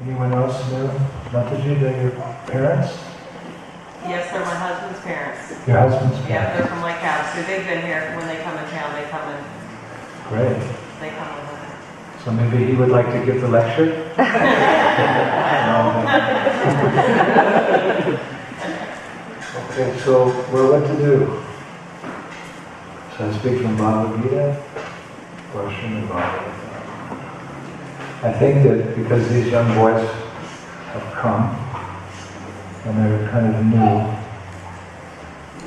Anyone else new? Mataji, they're your parents? Yes, they're my husband's parents. Your husband's parents? Yeah, they're from Lake House. So they've been here. When they come in town, they come in. Great. They come with us. So maybe he would like to give the lecture? Okay, so what to do? So I speak from Bhagavad Gita or Srimad Bhagavatam. I think that because these young boys have come and they're kind of new,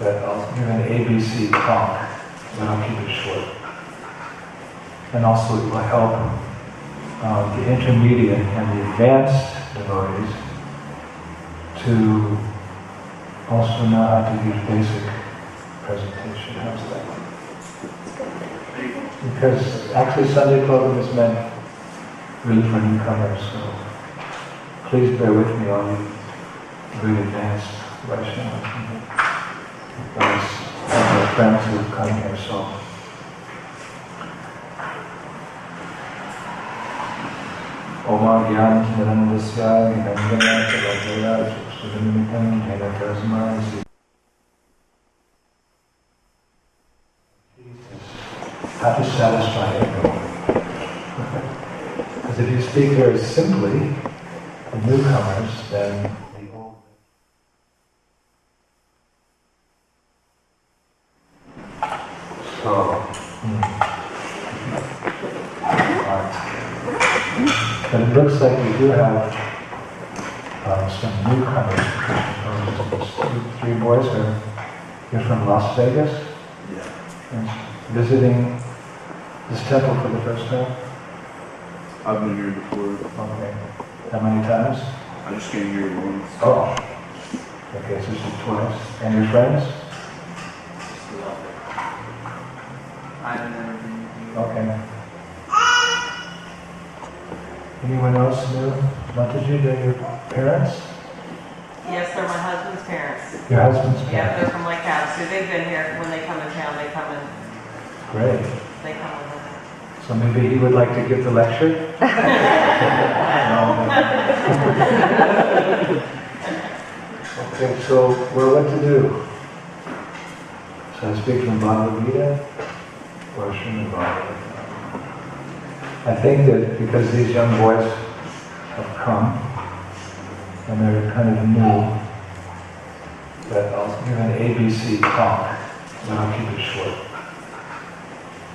that I'll give an ABC talk, but I'll keep it short. And also it will help the intermediate and the advanced devotees to also know how to give basic presentation. How's that? Because actually Sunday program is meant really for newcomers, so please bear with me, all you really advanced Vaishnavas and our friends who have come here. So Oma Gyan Nirandasya Nirandana Chalajaya Chuksudanimitam Jnanatasma. How to satisfy everyone. Because if you speak very simply to newcomers, then the old. So, but it looks like we do have some newcomers. Three boys you're from Las Vegas? Yeah. Visiting this temple for the first time? I've been here before. Okay. How many times? I just came here once. Oh. Okay, so this is twice. And your friends? I've never been here. Okay. Anyone else new? Mataji, they're your parents? Yes, they're my husband's parents. Your husband's parents? Yeah, they're from Lake House. So they've been here. When they come in town, they come in. Great. They come with us. So maybe he would like to give the lecture? Okay, so what to do? So I speak from Bhagavad Gita or Srimad Bhagavatam. I think that because these young boys have come and they're kind of new, that I'll give an ABC talk, but I'll keep it short.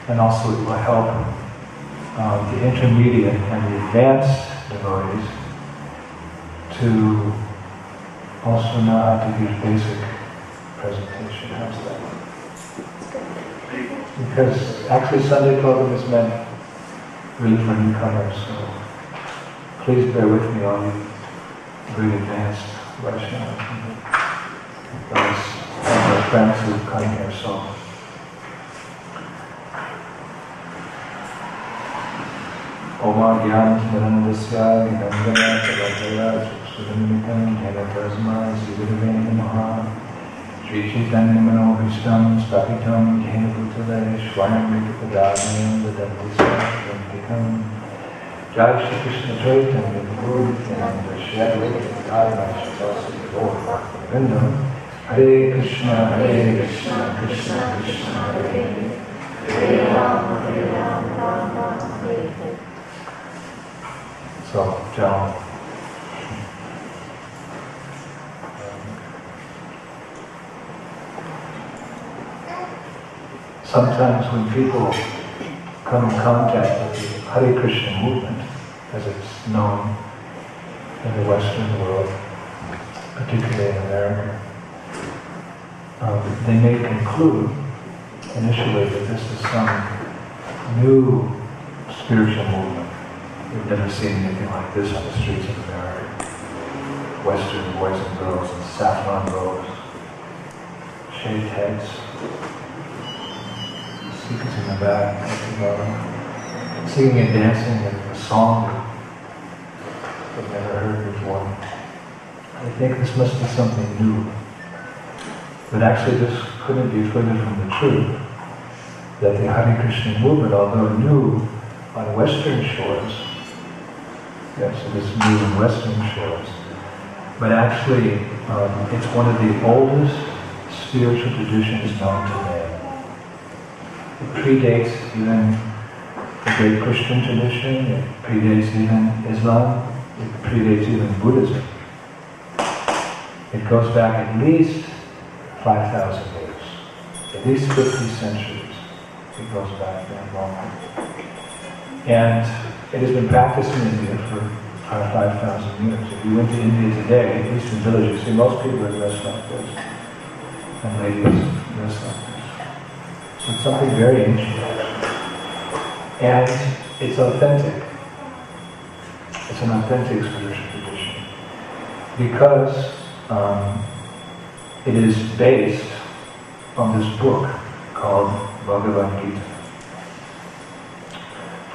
And also it will help the intermediate and the advanced devotees to also know how to give basic presentation. How's that? Because actually Sunday program is meant really for newcomers, so please bear with me, all you really advanced Vaishnavas and our friends who have come here. So Oma Gyan Nirandasya Nirandana Chalajaya Chuksudanimitam Jnanatasma Siddhavena Namaha Shri Chaitanya Manobhishtam Stapitam Jnana Bhutale Shvayamritapadadayam Dadanti Svayantikam Jai Shri Krishna Chaitanya Prabhu Nityananda Shri Advaita Shri Lord Bhaktivinoda Hare Krishna Krishna Krishna Hare Hare Rama Rama Hare. So, John. Sometimes when people come in contact with the Hare Krishna movement, as it's known in the Western world, particularly in America, they may conclude initially that this is some new spiritual movement. We've never seen anything like this on the streets of America. Western boys and girls in saffron robes, shaved heads, speakers in the back, singing and dancing a song that we've never heard before. I think this must be something new. But actually this couldn't be further from the truth, that the Hare Krishna movement, although new on Western shores, Yeah, so this new and Western shows. But actually, it's one of the oldest spiritual traditions known to man. It predates even the great Christian tradition, it predates even Islam, it predates even Buddhism. It goes back at least 5,000 years, at least 50 centuries. It goes back that long. And it has been practiced in India for 5,000 years. If you went to India today, at least in villages, see most people are dressed like this, and ladies dressed like this. So it's something very ancient. And it's authentic. It's an authentic spiritual tradition. Because it is based on this book called Bhagavad Gita.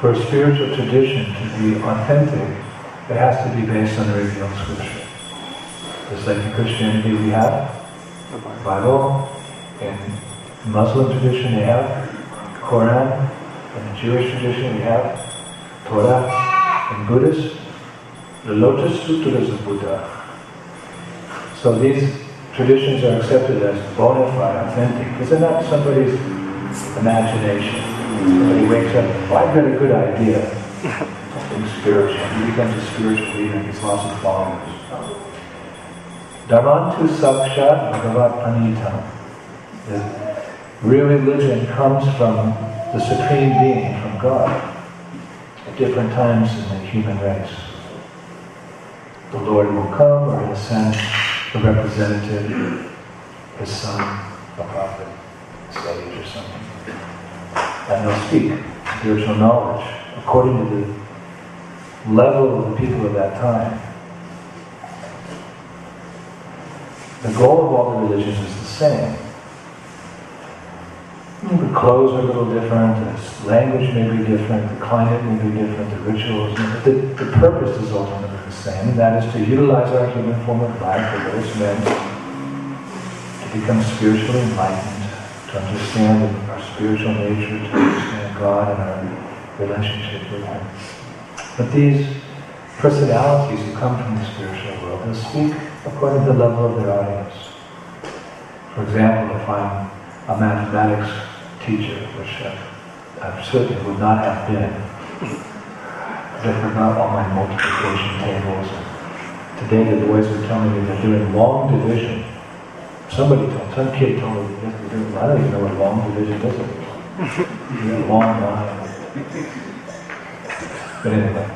For a spiritual tradition to be authentic, it has to be based on the revealed scripture. Just like in Christianity we have the Bible, in Muslim tradition they have Quran, in the Jewish tradition we have Torah, in Buddhist, the Lotus Sutras of Buddha. So these traditions are accepted as bona fide, authentic, because they're not somebody's imagination. Somebody wakes up, well, I've got a good idea, something spiritual. He becomes a spiritual leader and gets lots of followers. Dharmantu Sakshat Bhagavat Anitam. The real religion comes from the Supreme Being, from God, at different times in the human race. The Lord will come, or he'll send a representative, his son, a prophet, a sage or something. And they'll speak spiritual knowledge according to the level of the people of that time. The goal of all the religions is the same. The clothes are a little different, the language may be different, the climate may be different, the rituals, but the purpose is ultimately the same, and that is to utilize our human form of life for those men to become spiritually enlightened, to understand our spiritual nature, to understand God and our relationship with Him. But these personalities who come from the spiritual world, they'll speak according to the level of their audience. For example, if I'm a mathematics teacher, which I certainly would not have been, because I forgot all my multiplication tables. Today the boys were telling me they're doing long division. Some kid told me they have to do, I don't even know what long division is anymore. Long line. But anyway,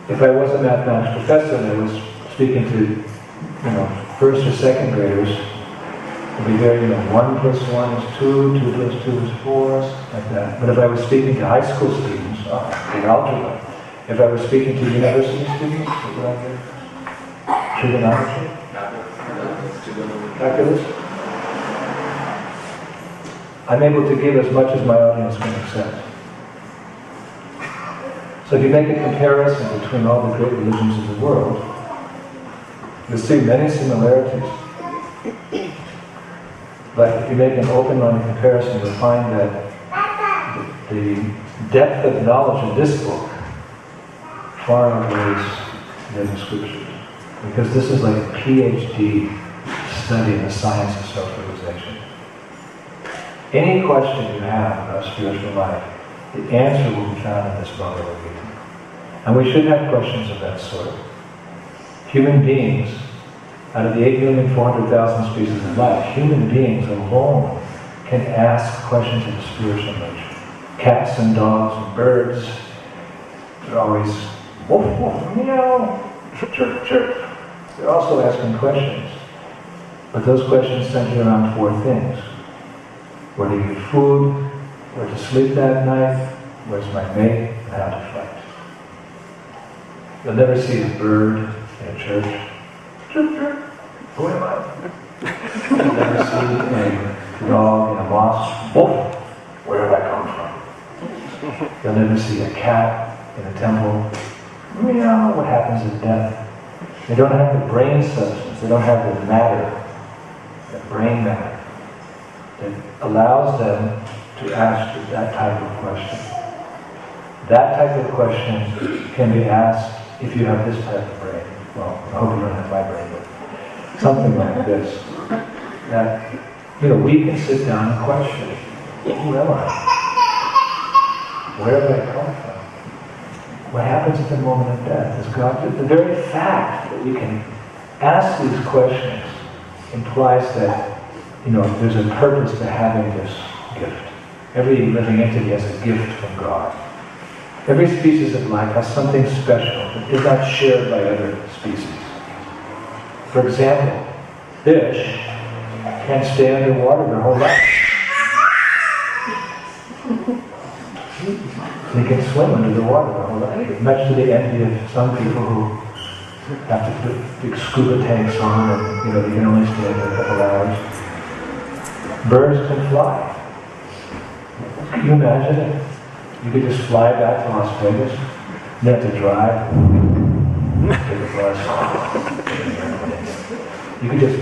if I was a mathematics professor and I was speaking to, first or second graders, it'd be very, 1 plus 1 is 2, 2 plus 2 is 4, like that. But if I was speaking to high school students, big algebra. If I was speaking to university students, what would I do? Trigonometry? Calculus? I'm able to give as much as my audience can accept. So if you make a comparison between all the great religions of the world, you'll see many similarities. But if you make an open-minded comparison, you'll find that the depth of knowledge of this book far outweighs the other scriptures. Because this is like a PhD study in the science of self-realization. Any question you have about spiritual life, the answer will be found in this Bhagavad Gita. And we should have questions of that sort. Human beings, out of the 8,400,000 species of life, human beings alone can ask questions of the spiritual nature. Cats and dogs and birds, they're always woof woof, meow, chirp chirp. They're also asking questions. But those questions center around 4 things. Where to get food, where to sleep that night, where's my mate, and how to fight. You'll never see a bird in a church. Chirp chirp. Who am I? You'll never see a dog in a mosque. Woof! Where have I come from? You'll never see a cat in a temple. Meow! What happens at death? They don't have the brain substance. They don't have the matter, the brain matter, that allows them to ask that type of question. That type of question can be asked if you have this type of brain. Well, I hope you don't have my brain, but something like this. That, we can sit down and question, who am I? Where did I come from? What happens at the moment of death? Is God, the very fact that we can ask these questions implies that, there's a purpose to having this gift. Every living entity has a gift from God. Every species of life has something special that is not shared by other species. For example, fish can stay underwater their whole life. They can swim under the water their whole life, much to the envy of some people who have to put big scuba tanks on and, they can only stay there a couple hours. Birds can fly. Can you imagine it? You could just fly back to Las Vegas, you have to drive, take a bus, you could just...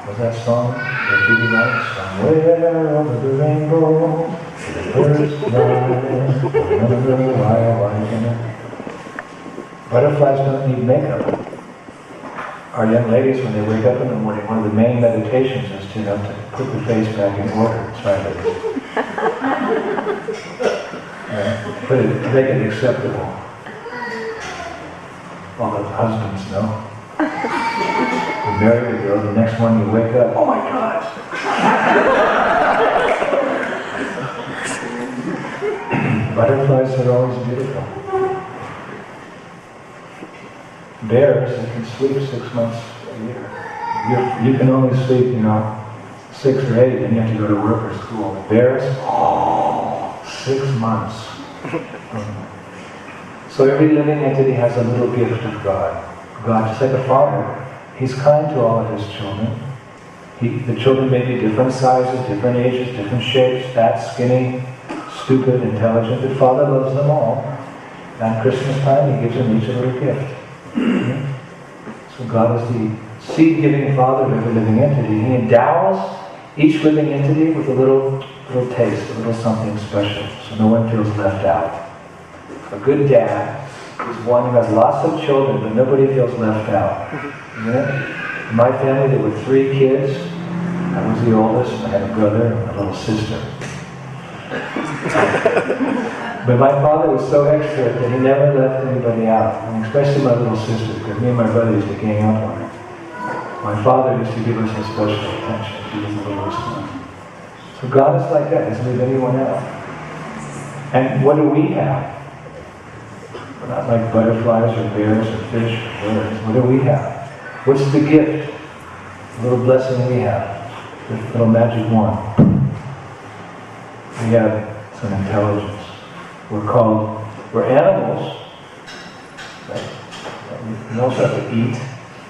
What's that song? The TV night? Somewhere over the rainbow, the birds fly, Butterflies don't need makeup. Our young ladies, when they wake up in the morning, one of the main meditations is to put the face back in order. Sorry, ladies. Make it acceptable. All the husbands know. You marry the girl, the next morning you wake up, oh my God! Butterflies are always beautiful. Bears, they can sleep 6 months a year. You can only sleep, 6 or 8, and you have to go to work or school. Bears, 6 months. So every living entity has a little gift of God. God, just like a father, He's kind to all of His children. The children may be different sizes, different ages, different shapes, fat, skinny, stupid, intelligent. The Father loves them all. And Christmas time, He gives them each a little gift. So God is the seed-giving Father of every living entity. He endows each living entity with a little taste, a little something special, so no one feels left out. A good dad is one who has lots of children, but nobody feels left out. In my family, there were 3 kids. I was the oldest. I had a brother and a little sister. But my father was so expert that he never left anybody out, and especially my little sister, because me and my brother used to gang up on her. My father used to give us a special attention. She was the littlest one. So God is like that. He doesn't leave anyone out. And what do we have? We're not like butterflies or bears or fish or birds. What do we have? What's the gift? The little blessing we have. The little magic wand. We have some intelligence. We're animals. Right? We also have to eat,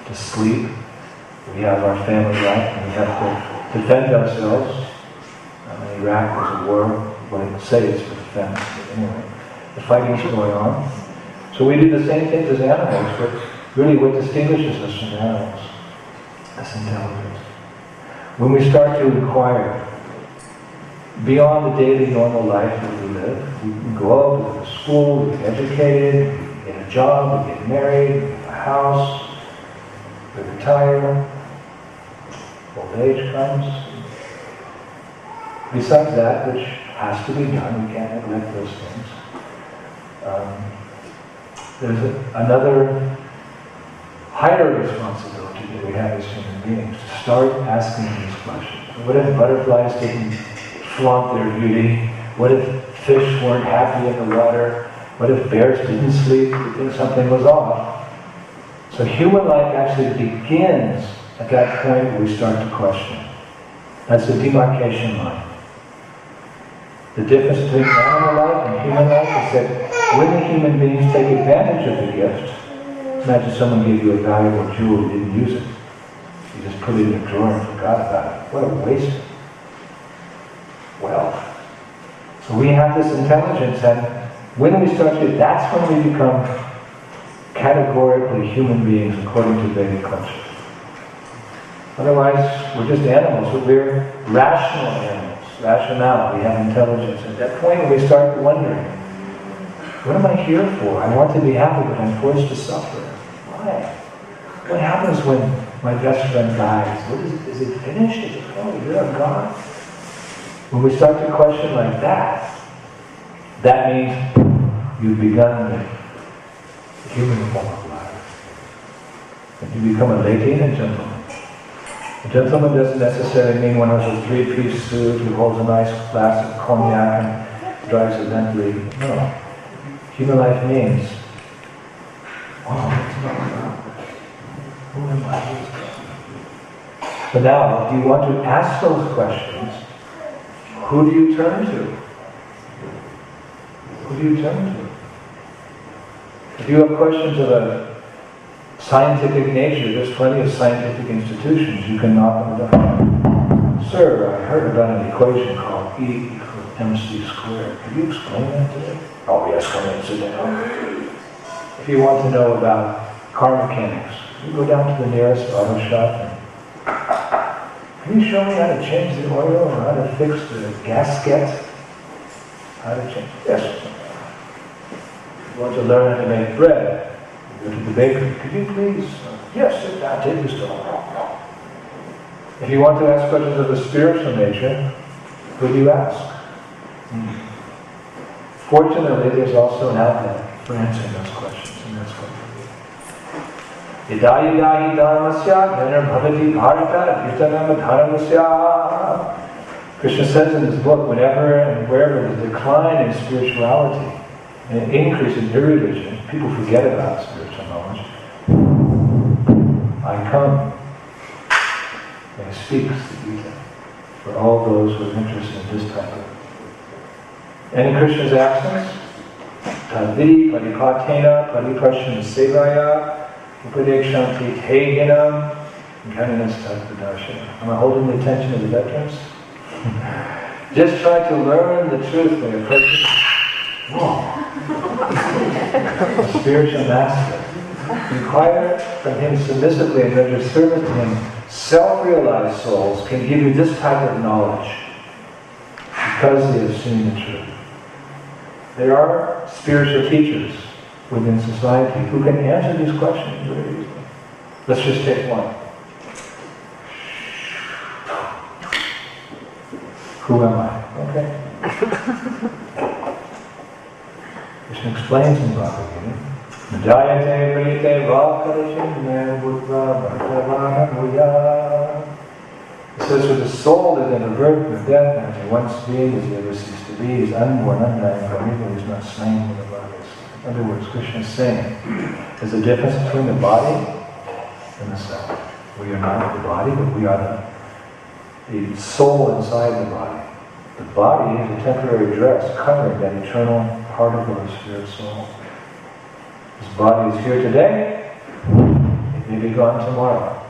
to sleep. We have our family life, and we have to defend ourselves. In Iraq, there's a war. Well, they say it's for defense, but anyway, the fighting's going on. So we do the same things as animals, but really what distinguishes us from animals? This intelligence. When we start to inquire beyond the daily normal life that we live, we go out, we go to school, we get educated, we get a job, we get married, we have a house, we retire, old age comes. Besides that, which has to be done, we can't neglect those things. There's another higher responsibility that we have as human beings, to start asking these questions. What if butterflies didn't flaunt their beauty? What if fish weren't happy in the water? What if bears didn't sleep? We think something was off. So human life actually begins at that point where we start to question. That's the demarcation line. The difference between animal life and human life is that when the human beings take advantage of the gift, imagine someone gave you a valuable jewel, you didn't use it. You just put it in a drawer and forgot about it. What a waste of wealth. So we have this intelligence, and when we start to, that's when we become categorically human beings according to Vedic culture. Otherwise, we're just animals, but we're rational animals, rationale, we have intelligence. At that point, when we start wondering, What am I here for? I want to be happy, but I'm forced to suffer. Why? What happens when my best friend dies? Is it finished? Is it, oh, you're a God? When we start to question like that, that means you've begun the human form of life. And you become a lady and a gentleman. A gentleman doesn't necessarily mean one who has a three-piece suit, who holds a nice glass of cognac and drives a Bentley. No. Human life means, oh, it's not God. Who am I? So now, if you want to ask those questions, who do you turn to? Who do you turn to? If you have questions of a scientific nature, there's plenty of scientific institutions. You can knock them down. Sir, I heard about an equation called E equals mc squared. Could you explain that to me? Oh yes, come in, sit down. If you want to know about car mechanics, you go down to the nearest auto shop and can you show me how to change the oil or how to fix the gasket? How to change? Yes. You want to learn how to make bread? You go to the bakery. Could you please? Yes, sit down, take your stone. If you want to ask questions of a spiritual nature, who do you ask? Fortunately, there's also an outlet for answering those questions, and that's going to be Yada yada hi dharmasya jnanar bhavati bharata vitanam dharmasya. Krishna says in his book, whenever and wherever there's a decline in spirituality and an increase in irreligion, people forget about spiritual knowledge. I come and he speaks the Gita for all those who are interested in this type of. And in Krishna's absence, tadvidi paripatena pariprashana sevaya upadekshanti teginam ghananas tattvadarshana. Am I holding the attention of the veterans? Just try to learn the truth by approaching a spiritual master. Inquire from him submissively and render service to him. Self-realized souls can give you this type of knowledge because they have seen the truth. There are spiritual teachers within society who can answer these questions very easily. Let's just take one. Who am I? Okay. Krishna explains in Bhagavad Gita. Jayate prite vakarishimne buddha bhartavana bhuya. It says, for the soul is never birth nor death, and once being is never cease to be, is unborn, undying, primeval, is not slain in the body. In other words, Krishna is saying, there's a difference between the body and the self. We are not the body, but we are the soul inside the body. The body is a temporary dress covering that eternal particle of spirit soul. This body is here today, it may be gone tomorrow.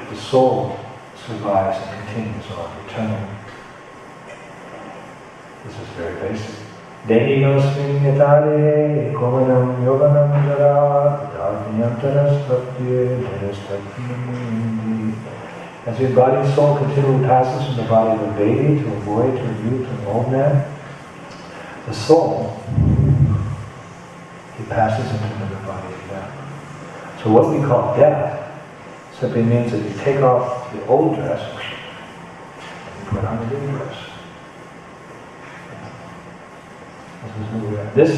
The soul survives and continues on eternally. This is very basic. Dehinosmin yatare komanam yoganam jara tadadnyantarastvatye dharastvatmindi. As your body and soul continually passes from the body of a baby to a boy to a youth to an old man, the soul, he passes into another body again. So what we call death simply means that you take off the old dress and you put on the new dress. This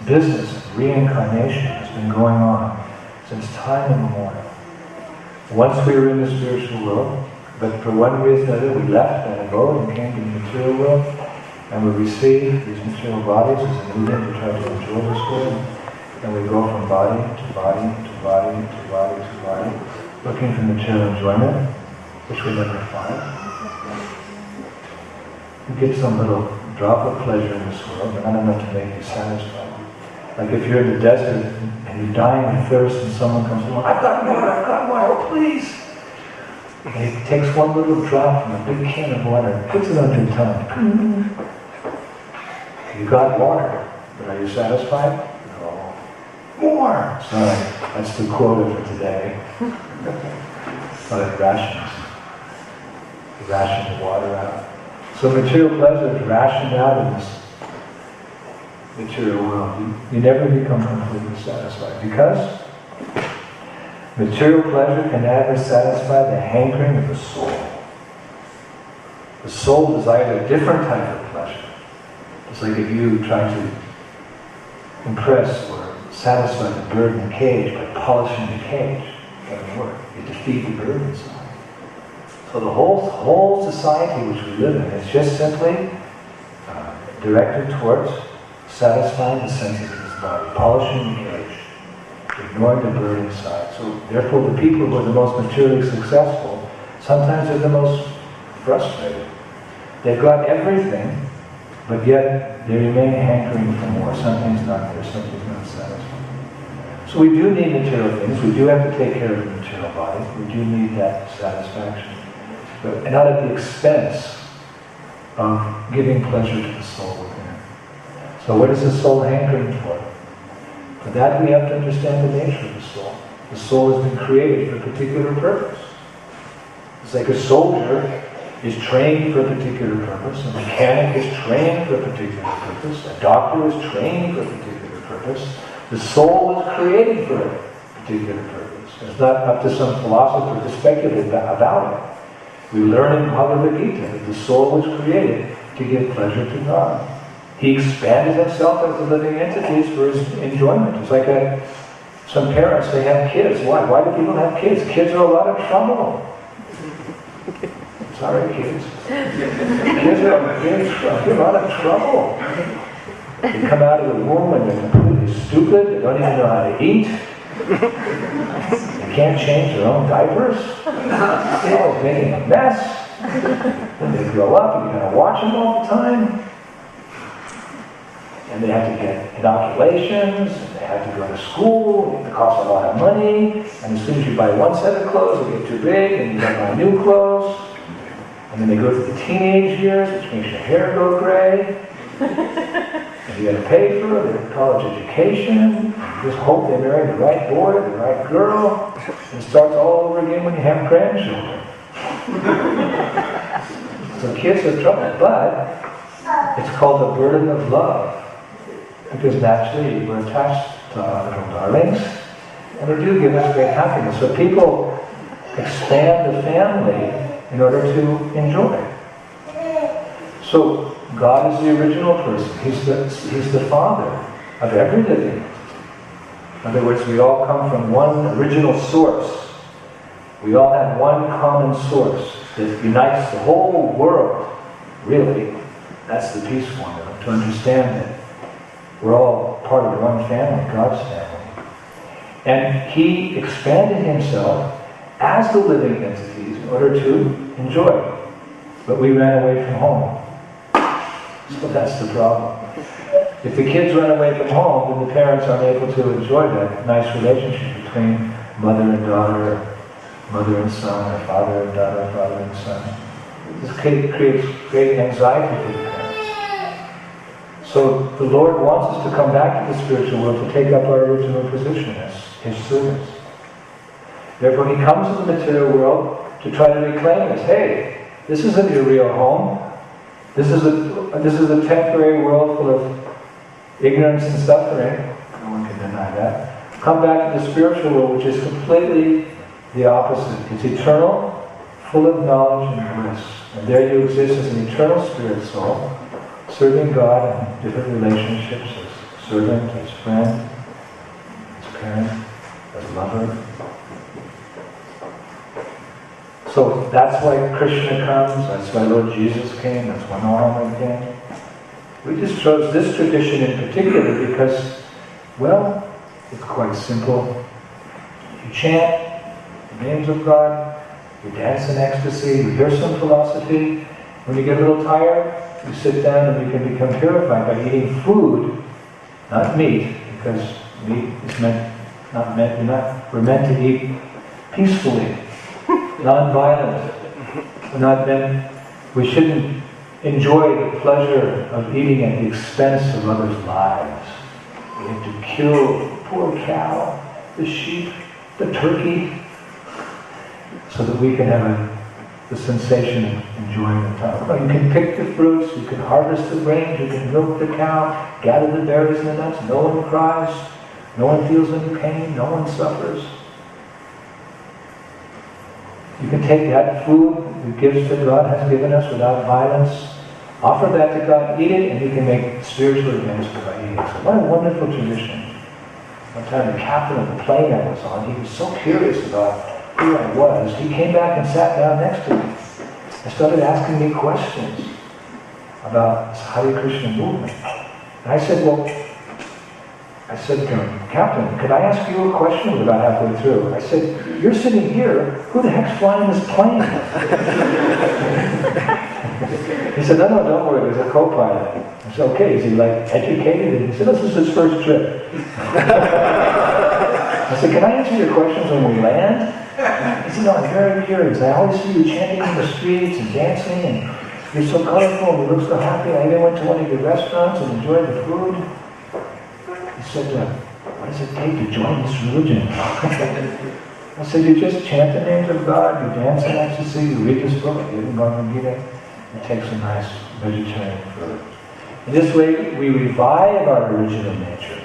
business of reincarnation has been going on since time immemorial. Once we were in the spiritual world, but for one reason or another we left that abode and came to the material world, and we received these material bodies as a medium to try to enjoy this world, and we go from body to body to body to body to body, looking for material enjoyment, which we never find. You get some little drop of pleasure in this world, but not enough to make you satisfied. Like if you're in the desert and you're dying of thirst and someone comes along, I've got water, please! And he takes one little drop from a big can of water and puts it on your tongue. You got water, but are you satisfied? No. More! Sorry, that's the quota for today. Like rations. You ration the water out. So material pleasure is rationed out in this material world, you never become completely satisfied, because material pleasure can never satisfy the hankering of the soul. The soul desires a different type of pleasure. It's like if you try to impress or satisfy the bird in the cage by polishing the cage. It doesn't work. You defeat the bird inside. So the whole society which we live in is just simply directed towards satisfying the senses of this body, polishing the cage, ignoring the bird inside. So therefore the people who are the most materially successful, sometimes they're the most frustrated. They've got everything, but yet they remain hankering for more. Something's not there, something's not satisfied. So we do need material things. We do have to take care of the material body. We do need that satisfaction. But not at the expense of giving pleasure to the soul within. So what is the soul hankering for? For that we have to understand the nature of the soul. The soul has been created for a particular purpose. It's like a soldier is trained for a particular purpose, a mechanic is trained for a particular purpose, a doctor is trained for a particular purpose. The soul was created for a particular purpose. It's not up to some philosopher to speculate about it. We learn in Bhagavad Gita that the soul was created to give pleasure to God. He expanded himself as a living entity for his enjoyment. It's like some parents, they have kids. Why? Why do people have kids? Kids are a lot of trouble. Sorry, kids. Kids are a lot of trouble. They come out of the womb and they're completely stupid. They don't even know how to eat. They can't change their own diapers. They're always making a mess. When they grow up, you gotta watch them all the time. And they have to get inoculations, and they have to go to school, it costs a lot of money, and as soon as you buy one set of clothes, they get too big, and you gotta buy new clothes. And then they go through the teenage years, which makes your hair go gray. And you gotta pay for their college education. Just hope they marry the right boy, the right girl. And it starts all over again when you have grandchildren. So kids are trouble, but it's called the burden of love. Because naturally we're attached to our little darlings, and they do give us great happiness. So people expand the family in order to enjoy. So God is the original person. He's the father of every living entity. In other words, we all come from one original source. We all have one common source that unites the whole world. Really, that's the peace formula, to understand that we're all part of one family, God's family. And He expanded Himself as the living entities in order to enjoy. But we ran away from home. So that's the problem. If the kids run away from home, then the parents aren't able to enjoy that nice relationship between mother and daughter, mother and son, or father and daughter, father and son. This creates great anxiety for the parents. So the Lord wants us to come back to the spiritual world to take up our original position as His servants. Therefore He comes to the material world to try to reclaim us. Hey, this isn't your real home. This is a temporary world full of ignorance and suffering. No one can deny that. Come back to the spiritual world, which is completely the opposite. It's eternal, full of knowledge and bliss. And there you exist as an eternal spirit soul, serving God in different relationships, as servant, as friend, as parent, as lover. So that's why Krishna comes, that's why Lord Jesus came, that's why Muhammad came. We just chose this tradition in particular because, well, it's quite simple. You chant the names of God, you dance in ecstasy, you hear some philosophy. When you get a little tired, you sit down and you can become purified by eating food, not meat, because meat is we're meant to eat peacefully, non-violent. We shouldn't enjoy the pleasure of eating at the expense of others' lives. We have to kill the poor cow, the sheep, the turkey, so that we can have the sensation of enjoying the time. No, you can pick the fruits, you can harvest the grains, you can milk the cow, gather the berries and the nuts. No one cries, no one feels any pain, no one suffers. You can take that food, the gifts that God has given us without violence, offer that to God, eat it, and you can make spiritual advancement by eating. So what a wonderful tradition. One time the captain of the plane I was on, he was so curious about who I was, he came back and sat down next to me and started asking me questions about this Hare Krishna movement. And I said, Captain, could I ask you a question? We were about halfway through. I said, you're sitting here, who the heck's flying this plane? He said, no, don't worry, there's a co-pilot. I said, okay, is he like educated? And he said, this is his first trip. I said, can I answer your questions when we land? He said, no, I'm very curious. I always see you chanting in the streets and dancing, and you're so colorful and you look so happy. I even went to one of your restaurants and enjoyed the food. He said, what does it take to join this religion? I said, you just chant the names of God, you dance in ecstasy, you read this book, I gave him Bhagavad Gita, and take some nice vegetarian food. In this way, we revive our original nature.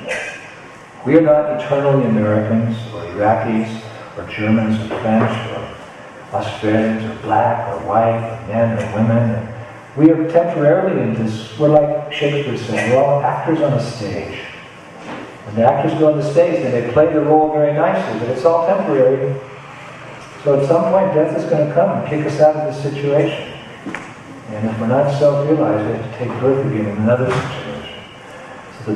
We are not eternally Americans, or Iraqis, or Germans, or French, or Australians, or black, or white, or men, or women. We are temporarily in this, we're like Shakespeare said, we're all actors on a stage. When the actors go on the stage, then they play the role very nicely, but it's all temporary. So at some point, death is going to come and kick us out of this situation. And if we're not self-realized, we have to take birth again in another situation. So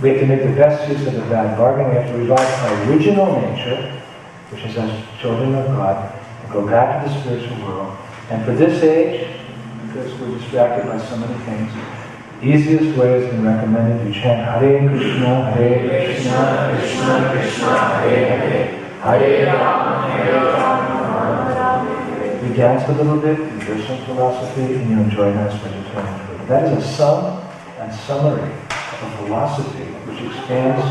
we have to make the best use of the bad bargain. We have to revive our original nature, which is as children of God, and go back to the spiritual world. And for this age, because we're distracted by so many things, the easiest way has been recommended. You chant Hare Krishna, Hare Krishna, Krishna Krishna, Hare Hare, Hare Rama, Hare Rama. You dance a little bit, you hear some philosophy, and you enjoy nice vegetarian food. That is a sum and summary of a philosophy which expands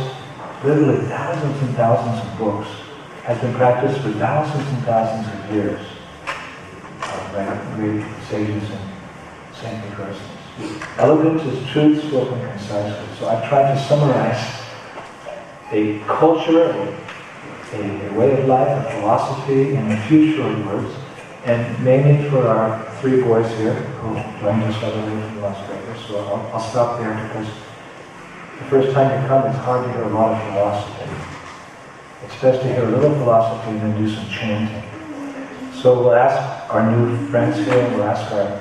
literally thousands and thousands of books, has been practiced for thousands and thousands of years by great sages and saintly persons. Elegant is truth spoken concisely. So I've tried to summarize a culture, a way of life, a philosophy in a few short words, and mainly for our three boys here who joined us all the way from Las Vegas. So I'll stop there because the first time you come, it's hard to hear a lot of philosophy. It's best to hear a little philosophy and then do some chanting. So we'll ask our new friends here, we'll ask our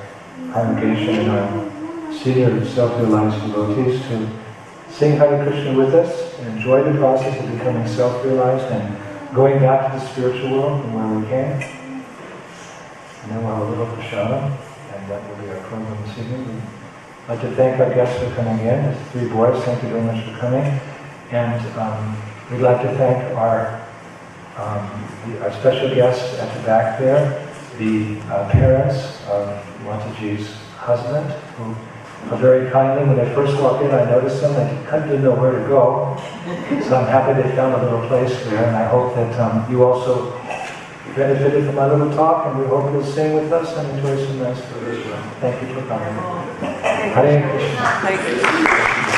congregation and our senior self-realized devotees to sing Hare Krishna with us and enjoy the process of becoming self-realized and going back to the spiritual world from where we came. And then we'll have a little prashadam, and that will be our program this evening. I'd like to thank our guests for coming in. It's three boys, thank you very much for coming. And we'd like to thank our special guests at the back there, the parents of Mataji's husband, who very kindly, when they first walked in, I noticed them. They kind of didn't know where to go. So I'm happy they found a little place there, and I hope that you also benefited from my little talk, and we hope you'll sing with us and enjoy some nice food as well. Thank you for coming. Hare Krishna. Thank you.